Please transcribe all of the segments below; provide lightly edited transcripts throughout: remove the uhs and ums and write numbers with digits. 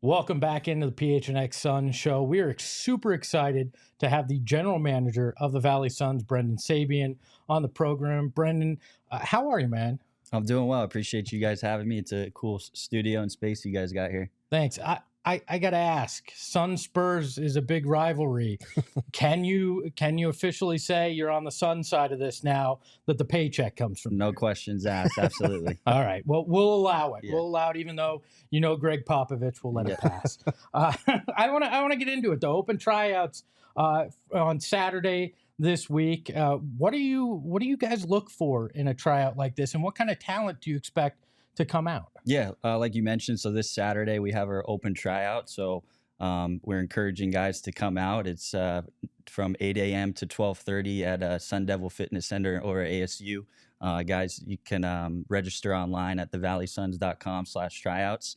Welcome back into the PHNX Sun Show. We are super excited to have the general manager of the Valley Suns, Brendan Sabian, on the program. Brendan, how are you, man? I'm doing well. I appreciate you guys having me. It's a cool studio and space you guys got here. Thanks. I got to ask, Sun Spurs is a big rivalry. Can you officially say you're on the Sun side of this now that the paycheck comes from No there? questions asked. Absolutely. All right. Well, we'll allow it. Yeah. We'll allow it, even though Greg Popovich will let it pass. I want to get into it though. Open tryouts on Saturday this week. What do you guys look for in a tryout like this, and what kind of talent do you expect to come out? Yeah, like you mentioned, so this Saturday we have our open tryout. So we're encouraging guys to come out. It's from 8 a.m. to 12:30 at Sun Devil Fitness Center or ASU. Guys, you can register online at thevalleysuns.com/tryouts.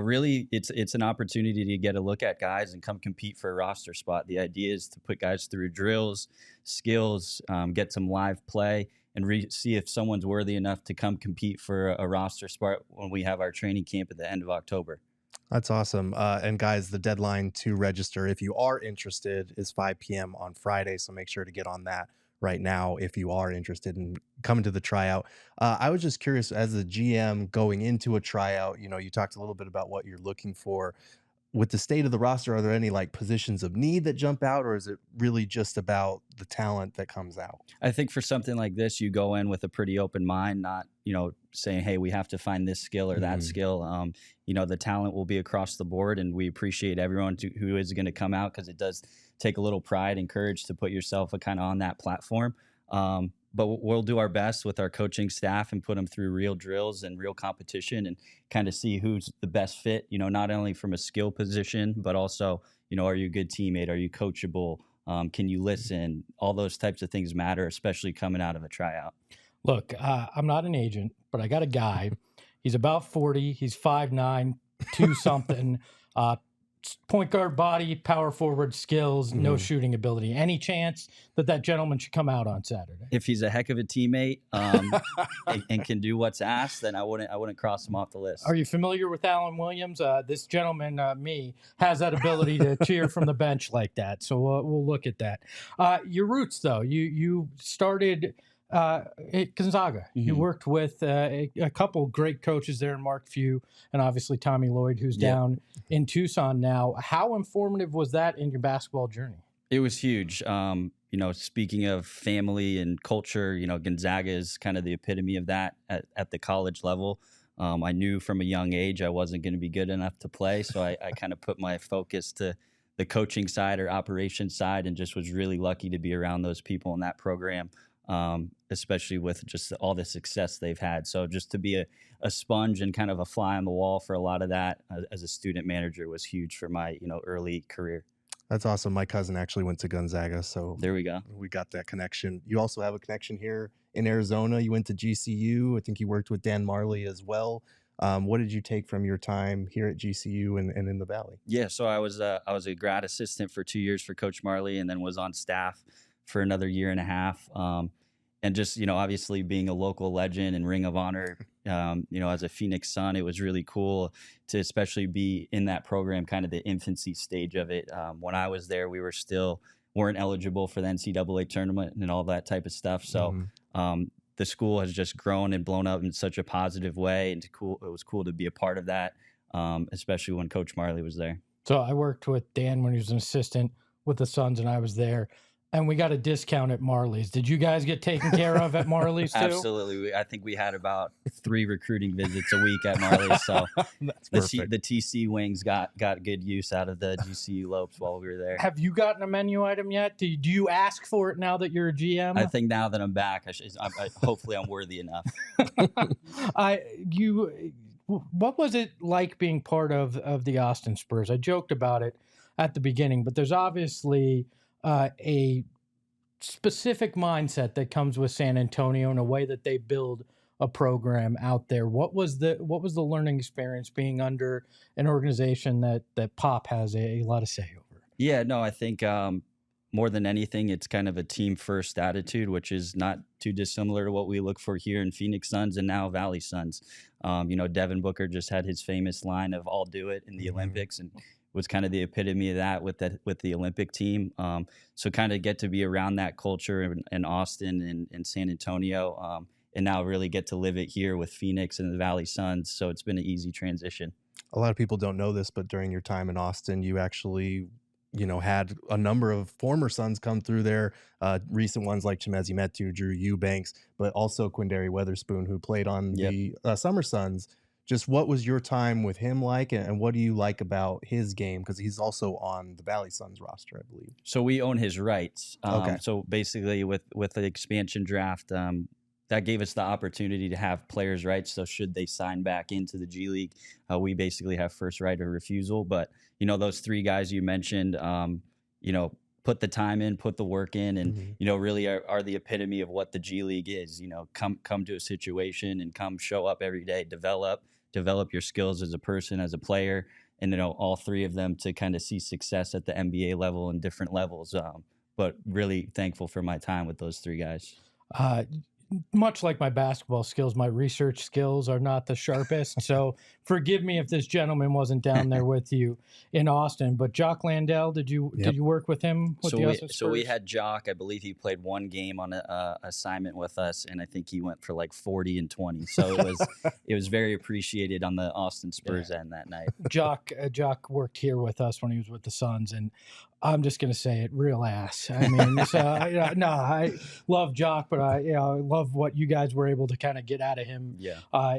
Really, it's an opportunity to get a look at guys and come compete for a roster spot. The idea is to put guys through drills, skills, get some live play, and see if someone's worthy enough to come compete for a roster spot when we have our training camp at the end of October. That's awesome. And guys, the deadline to register, if you are interested, is 5 p.m. on Friday. So make sure to get on that right now if you are interested in coming to the tryout. I was just curious, as a GM going into a tryout, you talked a little bit about what you're looking for. With the state of the roster, are there any positions of need that jump out, or is it really just about the talent that comes out? I think for something like this, you go in with a pretty open mind, not, saying, hey, we have to find this skill or that skill. The talent will be across the board, and we appreciate everyone who is going to come out, because it does take a little pride and courage to put yourself kind of on that platform. But we'll do our best with our coaching staff and put them through real drills and real competition and kind of see who's the best fit, not only from a skill position, but also, are you a good teammate? Are you coachable? Can you listen? All those types of things matter, especially coming out of a tryout. Look, I'm not an agent, but I got a guy. He's about 40. He's 5'9", 2-something. Point guard body, power forward skills, no shooting ability. Any chance that gentleman should come out on Saturday? If he's a heck of a teammate and can do what's asked, then I wouldn't cross him off the list. Are you familiar with Alan Williams? This gentleman, has that ability to cheer from the bench like that. So we'll look at that. Your roots, though, you started at Gonzaga. You worked with a couple great coaches there, Mark Few and obviously Tommy Lloyd, who's down in Tucson now. How informative was that in your basketball journey? It was huge. Speaking of family and culture, Gonzaga is kind of the epitome of that at the college level. I knew from a young age I wasn't going to be good enough to play, so I kind of put my focus to the coaching side or operations side, and just was really lucky to be around those people in that program. Especially with just all the success they've had. So just to be a sponge and kind of a fly on the wall for a lot of that as a student manager was huge for my, early career. That's awesome. My cousin actually went to Gonzaga, so there we go. We got that connection. You also have a connection here in Arizona. You went to GCU. I think you worked with Dan Marley as well. What did you take from your time here at GCU and in the Valley? Yeah, so I was a grad assistant for 2 years for Coach Marley, and then was on staff for another year and a half. And just, obviously being a local legend and Ring of Honor, as a Phoenix Sun, it was really cool to especially be in that program, kind of the infancy stage of it. When I was there, we weren't eligible for the NCAA tournament and all that type of stuff. So the school has just grown and blown up in such a positive way. And it was cool to be a part of that, especially when Coach Marley was there. So I worked with Dan when he was an assistant with the Suns, and I was there. And we got a discount at Marley's. Did you guys get taken care of at Marley's too? Absolutely. I think we had about 3 recruiting visits a week at Marley's. So the TC wings got good use out of the GCU Lopes while we were there. Have you gotten a menu item yet? Do you ask for it now that you're a GM? I think now that I'm back, hopefully I'm worthy enough. What was it like being part of the Austin Spurs? I joked about it at the beginning, but there's obviously a specific mindset that comes with San Antonio and a way that they build a program out there. What was the learning experience being under an organization that Pop has a lot of say over? Yeah, no, I think more than anything, it's kind of a team first attitude, which is not too dissimilar to what we look for here in Phoenix Suns and now Valley Suns. Devin Booker just had his famous line of "I'll do it" in the Olympics, and was kind of the epitome of that with the Olympic team. So kind of get to be around that culture in Austin and San Antonio, and now really get to live it here with Phoenix and the Valley Suns. So it's been an easy transition. A lot of people don't know this, but during your time in Austin, you actually, had a number of former Suns come through there. Recent ones like Chimezi Metu, Drew Eubanks, but also Quindary Weatherspoon, who played on the Summer Suns. Just what was your time with him like, and what do you like about his game? Because he's also on the Valley Suns roster, I believe. So we own his rights. Okay. So basically, with the expansion draft, that gave us the opportunity to have players' rights. So should they sign back into the G League, we basically have first right of refusal. But those three guys you mentioned, put the time in, put the work in, and really are the epitome of what the G League is. Come to a situation and come show up every day, develop your skills as a person, as a player, and all three of them to kind of see success at the NBA level and different levels. But really thankful for my time with those three guys. Much like my basketball skills, my research skills are not the sharpest. So forgive me if this gentleman wasn't down there with you in Austin. But Jock Landale, did you work with him? So we had Jock. I believe he played one game on a assignment with us, and I think he went for like 40 and 20. So it was very appreciated on the Austin Spurs end that night. Jock worked here with us when he was with the Suns, and I'm just going to say it, real ass. I mean, I love Jock, but I love what you guys were able to kind of get out of him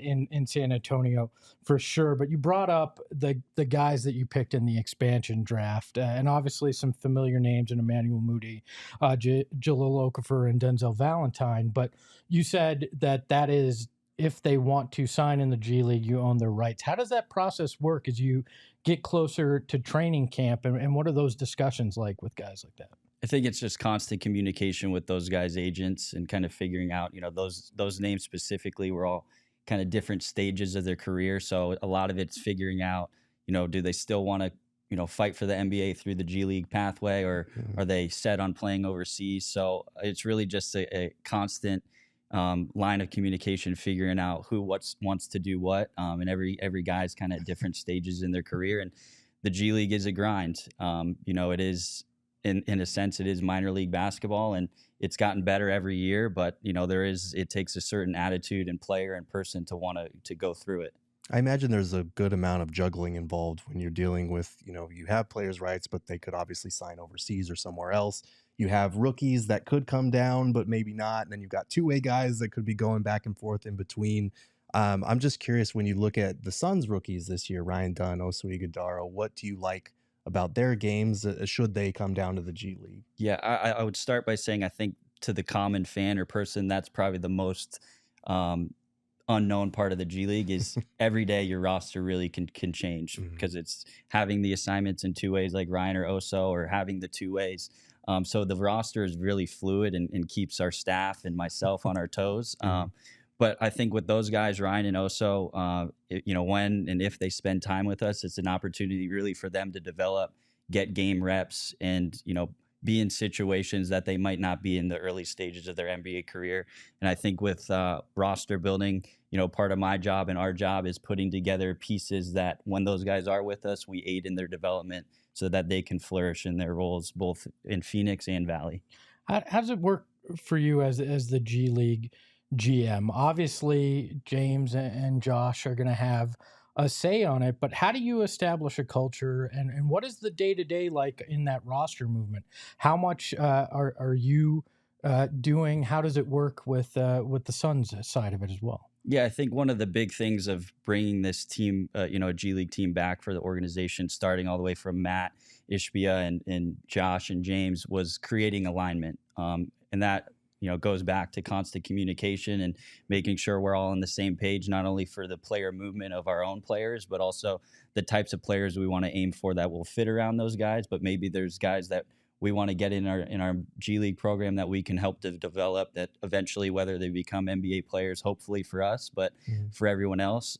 in San Antonio for sure. But you brought up the guys that you picked in the expansion draft, and obviously some familiar names in Emmanuel Moody, Jahlil Okafor, and Denzel Valentine. But you said that is, if they want to sign in the G League, you own their rights. How does that process work as you get closer to training camp, and what are those discussions like with guys like that? I think it's just constant communication with those guys' agents and kind of figuring out, those names specifically were all kind of different stages of their career. So a lot of it's figuring out, do they still want to, fight for the NBA through the G League pathway, or are they set on playing overseas? So it's really just a constant line of communication, figuring out who wants to do what, and every guy's kind of at different stages in their career. And the G League is a grind. It is in a sense, it is minor league basketball, and it's gotten better every year. But it takes a certain attitude and player and person to want to go through it. I imagine there's a good amount of juggling involved when you're dealing with, you have players' rights, but they could obviously sign overseas or somewhere else. You have rookies that could come down, but maybe not. And then you've got two-way guys that could be going back and forth in between. I'm just curious, when you look at the Suns rookies this year, Ryan Dunn, Oso Ighodaro, what do you like about their games should they come down to the G League? Yeah, I would start by saying I think to the common fan or person, that's probably the most unknown part of the G League is every day your roster really can change, because it's having the assignments in two ways like Ryan or Oso, or having the two ways. So the roster is really fluid and keeps our staff and myself on our toes. But I think with those guys, Ryan and Oso, when and if they spend time with us, it's an opportunity really for them to develop, get game reps, and, be in situations that they might not be in the early stages of their NBA career. And I think with roster building, part of my job and our job is putting together pieces that when those guys are with us, we aid in their development so that they can flourish in their roles both in Phoenix and Valley. How does it work for you as the G League GM? Obviously, James and Josh are going to have a say on it, but how do you establish a culture, and what is the day-to-day like in that roster movement? How much are you doing? How does it work with the Suns side of it as well? Yeah, I think one of the big things of bringing this team, a G League team back for the organization, starting all the way from Matt, Ishbia, and Josh and James, was creating alignment. And that, goes back to constant communication and making sure we're all on the same page, not only for the player movement of our own players, but also the types of players we want to aim for that will fit around those guys. But maybe there's guys that we want to get in our G League program that we can help to develop, that eventually, whether they become NBA players, hopefully for us, but for everyone else.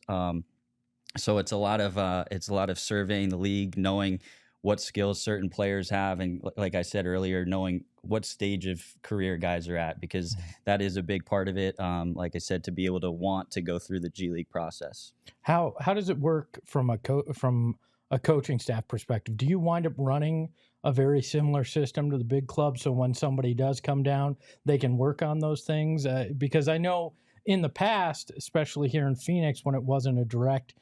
So it's a lot of surveying the league, knowing what skills certain players have, and like I said earlier, knowing what stage of career guys are at, because that is a big part of it. Like I said, to be able to want to go through the G League process. How does it work from a coaching staff perspective? Do you wind up running a very similar system to the big club, so when somebody does come down, they can work on those things? Because I know in the past, especially here in Phoenix, when it wasn't a direct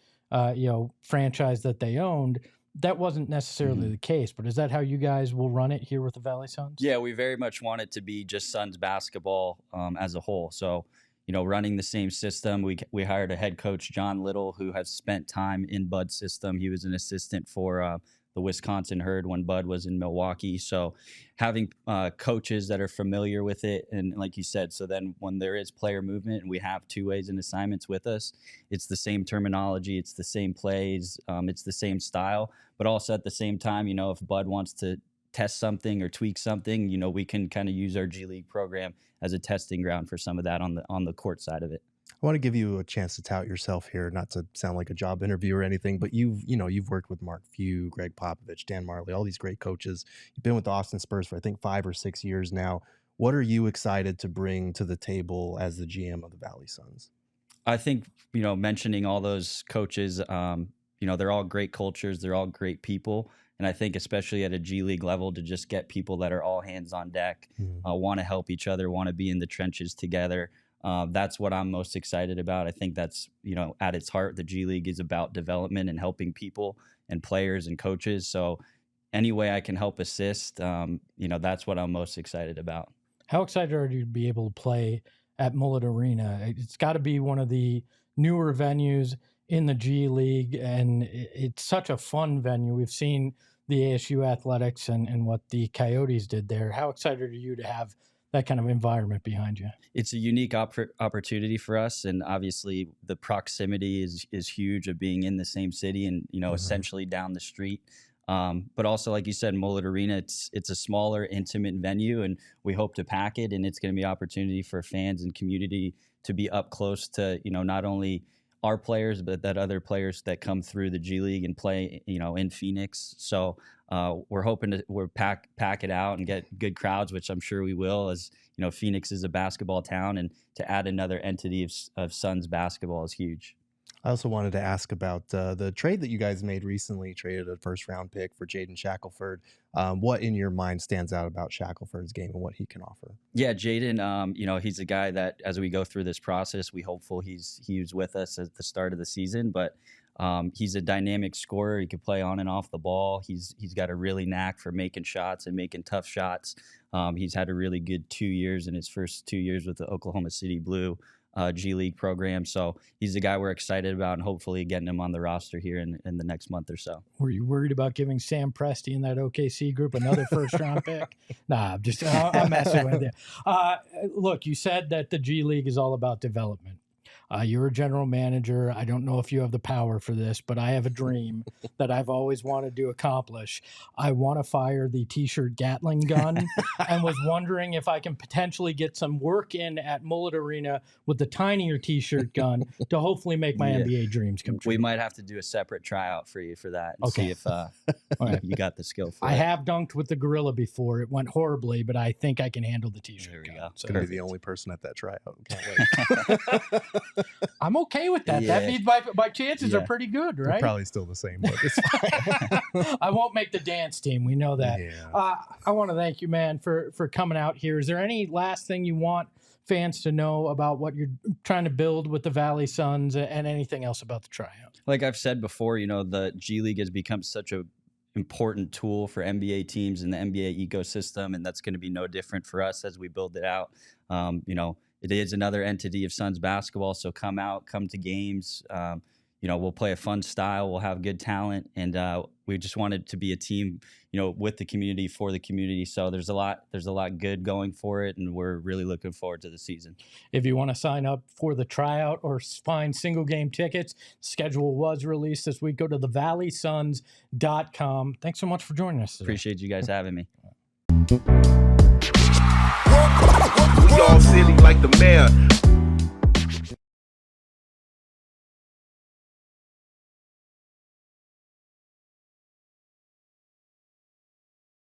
franchise that they owned, that wasn't necessarily the case. But is that how you guys will run it here with the Valley Suns? Yeah, we very much want it to be just Suns basketball as a whole. So, running the same system. We hired a head coach, John Little, who has spent time in Bud's system. He was an assistant for the Wisconsin Herd when Bud was in Milwaukee. So having coaches that are familiar with it, and like you said, so then when there is player movement and we have two ways and assignments with us, it's the same terminology, it's the same plays, it's the same style, but also at the same time, if Bud wants to test something or tweak something, we can kind of use our G League program as a testing ground for some of that on the court side of it. I want to give you a chance to tout yourself here, not to sound like a job interview or anything, but you've worked with Mark Few, Greg Popovich, Dan Marley, all these great coaches. You've been with the Austin Spurs for I think 5 or 6 years now. What are you excited to bring to the table as the GM of the Valley Suns? I think, mentioning all those coaches, they're all great cultures. They're all great people. And I think especially at a G League level, to just get people that are all hands on deck, want to help each other, want to be in the trenches together. That's what I'm most excited about. I think that's, at its heart, the G League is about development and helping people and players and coaches. So any way I can help assist, that's what I'm most excited about. How excited are you to be able to play at Mullet Arena? It's got to be one of the newer venues in the G League, and it's such a fun venue. We've seen the ASU Athletics and what the Coyotes did there. How excited are you to have that kind of environment behind you? It's a unique opportunity for us, and obviously the proximity is huge of being in the same city and essentially down the street. But also, like you said, Mullet Arena, it's a smaller, intimate venue, and we hope to pack it, and it's going to be an opportunity for fans and community to be up close to not only our players, but that other players that come through the G League and play, in Phoenix. So we're hoping to pack it out and get good crowds, which I'm sure we will, as Phoenix is a basketball town, and to add another entity of Suns basketball is huge. I also wanted to ask about the trade that you guys made recently, traded a first-round pick for Jaden Shackelford. What in your mind stands out about Shackelford's game and what he can offer? Yeah, Jaden, he's a guy that as we go through this process, we hopeful he's with us at the start of the season, but he's a dynamic scorer. He can play on and off the ball. He's got a really knack for making shots and making tough shots. He's had a really good 2 years in his first 2 years with the Oklahoma City Blue G League program. So he's the guy we're excited about, and hopefully getting him on the roster here in the next month or so. Were you worried about giving Sam Presti and that OKC group another first-round pick? Nah, I'm messing with you. Look, you said that the G League is all about development. You're a general manager. I don't know if you have the power for this, but I have a dream that I've always wanted to accomplish. I want to fire the T-shirt Gatling gun and was wondering if I can potentially get some work in at Mullet Arena with the tinier T-shirt gun to hopefully make my NBA dreams come true. We might have to do a separate tryout for you for that and see if you got the skill for it. I have dunked with the Gorilla before. It went horribly, but I think I can handle the T-shirt gun. So going to be the only person at that tryout. Can't wait. I'm okay with that. Yeah. That means my chances are pretty good, right? They're probably still the same, but it's fine. I won't make the dance team. We know that. Yeah. I want to thank you, man, for coming out here. Is there any last thing you want fans to know about what you're trying to build with the Valley Suns and anything else about the tryout? Like I've said before, the G League has become such a important tool for NBA teams in the NBA ecosystem, and that's going to be no different for us as we build it out. It is another entity of Suns basketball, so come out, come to games. We'll play a fun style. We'll have good talent, and we just wanted to be a team, with the community, for the community. So there's a lot good going for it, and we're really looking forward to the season. If you want to sign up for the tryout or find single game tickets, schedule was released this week. Go to thevalleysuns.com. Thanks so much for joining us today. Appreciate you guys having me. We all silly like the mayor.